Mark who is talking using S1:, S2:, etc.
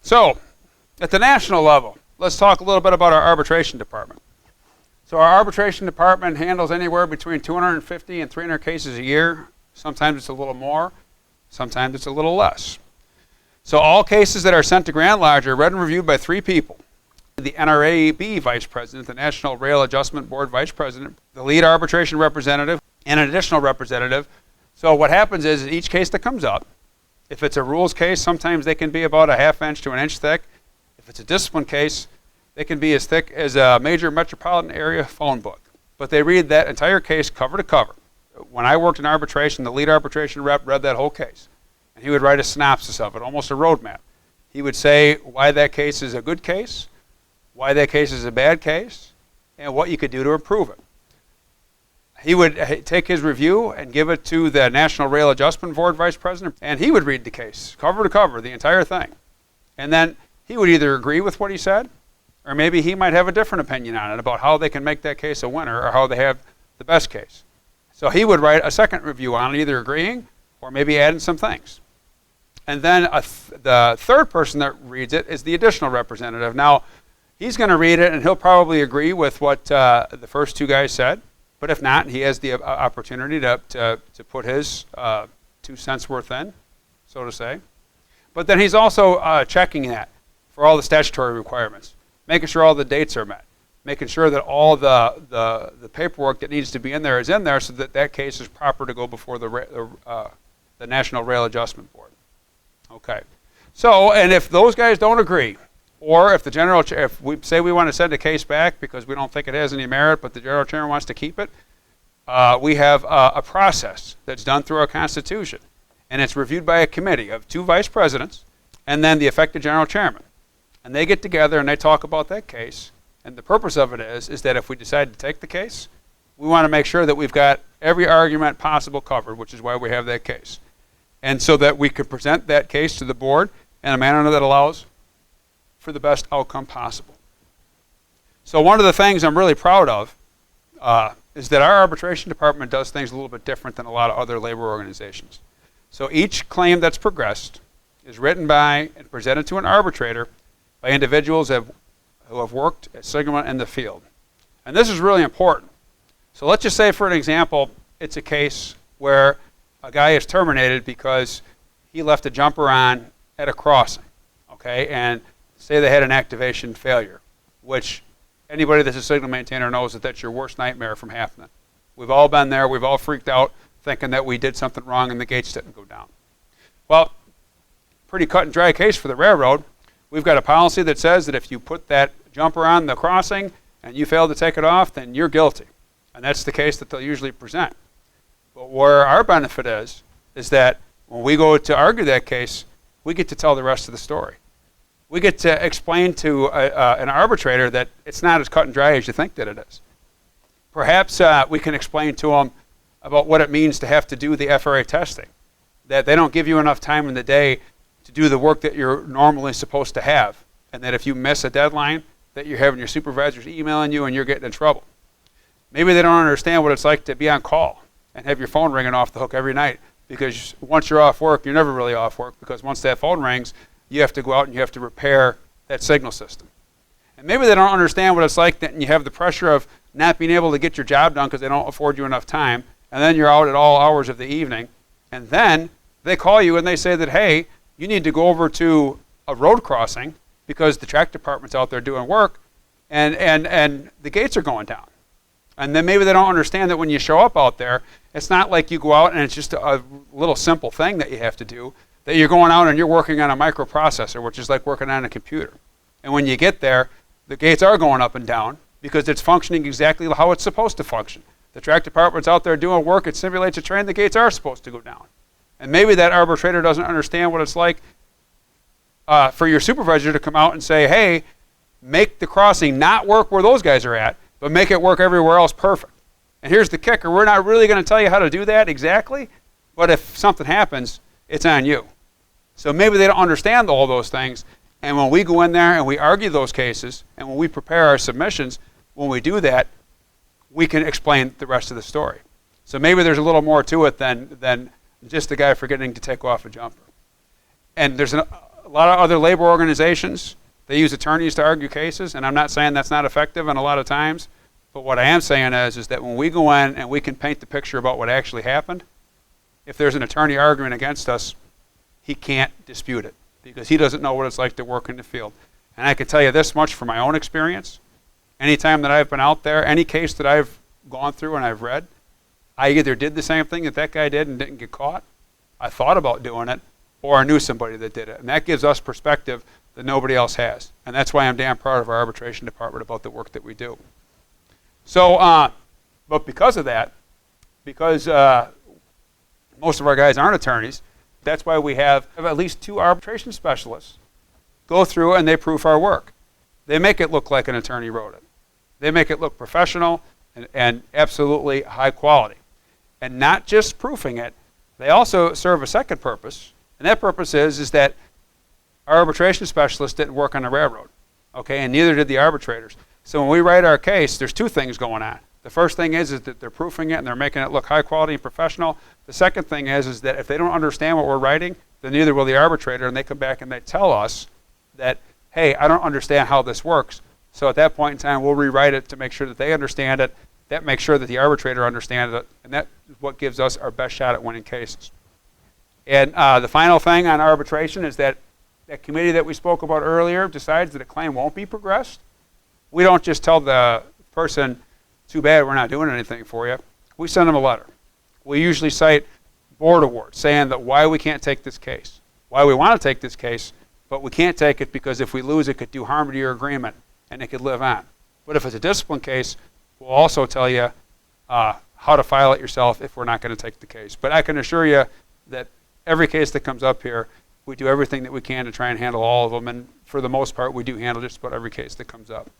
S1: So, at the national level, let's talk a little bit about our arbitration department. So our arbitration department handles anywhere between 250 and 300 cases a year. Sometimes it's a little more, sometimes it's a little less. So all cases that are sent to Grand Lodge are read and reviewed by 3 people. The NRAB Vice President, the National Rail Adjustment Board Vice President, the lead arbitration representative, and an additional representative. So what happens is each case that comes up, if it's a rules case, sometimes they can be about a ½ inch to an inch thick. If it's a discipline case, they can be as thick as a major metropolitan area phone book. But they read that entire case cover to cover. When I worked in arbitration, the lead arbitration rep read that whole case. And he would write a synopsis of it, almost a roadmap. He would say why that case is a good case, why that case is a bad case, and what you could do to improve it. He would take his review and give it to the National Rail Adjustment Board Vice President, and he would read the case, cover to cover, the entire thing. And then he would either agree with what he said, or maybe he might have a different opinion on it about how they can make that case a winner or how they have the best case. So he would write a second review on it, either agreeing or maybe adding some things. And then the third person that reads it is the additional representative. Now, he's going to read it and he'll probably agree with what the first 2 guys said. But if not, he has the opportunity to put his 2 cents worth in, so to say. But then he's also checking that for all the statutory requirements, making sure all the dates are met, making sure that all the paperwork that needs to be in there is in there so that that case is proper to go before the National Rail Adjustment Board. Okay. So, and if those guys don't agree, or if if we say we want to send a case back because we don't think it has any merit, but the general chairman wants to keep it, we have a process that's done through our Constitution. And it's reviewed by a committee of 2 vice presidents and then the effective general chairman. And they get together and they talk about that case. And the purpose of it is that if we decide to take the case, we want to make sure that we've got every argument possible covered, which is why we have that case. And so that we can present that case to the board in a manner that allows for the best outcome possible. So one of the things I'm really proud of is that our arbitration department does things a little bit different than a lot of other labor organizations. So each claim that's progressed is written by and presented to an arbitrator by individuals who have worked at Sigma in the field. And this is really important. So let's just say, for an example, it's a case where a guy is terminated because he left a jumper on at a crossing, okay? And say they had an activation failure, which anybody that's a signal maintainer knows that that's your worst nightmare from happening. We've all been there. We've all freaked out thinking that we did something wrong and the gates didn't go down. Well, pretty cut and dry case for the railroad. We've got a policy that says that if you put that jumper on the crossing and you fail to take it off, then you're guilty. And that's the case that they'll usually present. But where our benefit is that when we go to argue that case, we get to tell the rest of the story. We get to explain to an arbitrator that it's not as cut and dry as you think that it is. Perhaps we can explain to them about what it means to have to do the FRA testing, that they don't give you enough time in the day to do the work that you're normally supposed to have, and that if you miss a deadline, that you're having your supervisors emailing you and you're getting in trouble. Maybe they don't understand what it's like to be on call and have your phone ringing off the hook every night, because once you're off work, you're never really off work, because once that phone rings, you have to go out and you have to repair that signal system. And maybe they don't understand what it's like that you have the pressure of not being able to get your job done because they don't afford you enough time, and then you're out at all hours of the evening, and then they call you and they say that, hey, you need to go over to a road crossing because the track department's out there doing work, and the gates are going down. And then maybe they don't understand that when you show up out there, it's not like you go out and it's just a little simple thing that you have to do, that you're going out and you're working on a microprocessor, which is like working on a computer. And when you get there, the gates are going up and down because it's functioning exactly how it's supposed to function. The track department's out there doing work, it simulates a train, the gates are supposed to go down. And maybe that arbitrator doesn't understand what it's like for your supervisor to come out and say, hey, make the crossing not work where those guys are at, but make it work everywhere else perfect. And here's the kicker, we're not really going to tell you how to do that exactly, but if something happens, it's on you. So maybe they don't understand all those things, and when we go in there and we argue those cases, and when we prepare our submissions, when we do that, we can explain the rest of the story. So maybe there's a little more to it than just the guy forgetting to take off a jumper. And there's a lot of other labor organizations, they use attorneys to argue cases, and I'm not saying that's not effective in a lot of times, but what I am saying is that when we go in and we can paint the picture about what actually happened, if there's an attorney arguing against us, he can't dispute it because he doesn't know what it's like to work in the field. And I can tell you this much from my own experience. Anytime that I've been out there, any case that I've gone through and I've read, I either did the same thing that that guy did and didn't get caught, I thought about doing it, or I knew somebody that did it. And that gives us perspective that nobody else has. And that's why I'm damn proud of our arbitration department about the work that we do. So, but because of that, because most of our guys aren't attorneys, that's why we have at least 2 arbitration specialists go through and they proof our work. They make it look like an attorney wrote it. They make it look professional and absolutely high quality. And not just proofing it, they also serve a second purpose. And that purpose is that our arbitration specialists didn't work on the railroad, okay, and neither did the arbitrators. So when we write our case, there's 2 things going on. The first thing is that they're proofing it and they're making it look high quality and professional. The second thing is that if they don't understand what we're writing, then neither will the arbitrator, and they come back and they tell us that, hey, I don't understand how this works. So at that point in time, we'll rewrite it to make sure that they understand it. That makes sure that the arbitrator understands it, and that is what gives us our best shot at winning cases. And the final thing on arbitration is that that committee that we spoke about earlier decides that a claim won't be progressed. We don't just tell the person, too bad, we're not doing anything for you. We send them a letter. We usually cite board awards saying that why we can't take this case, why we want to take this case, but we can't take it because if we lose, it could do harm to your agreement and it could live on. But if it's a discipline case, we'll also tell you how to file it yourself if we're not going to take the case. But I can assure you that every case that comes up here, we do everything that we can to try and handle all of them, and for the most part, we do handle just about every case that comes up.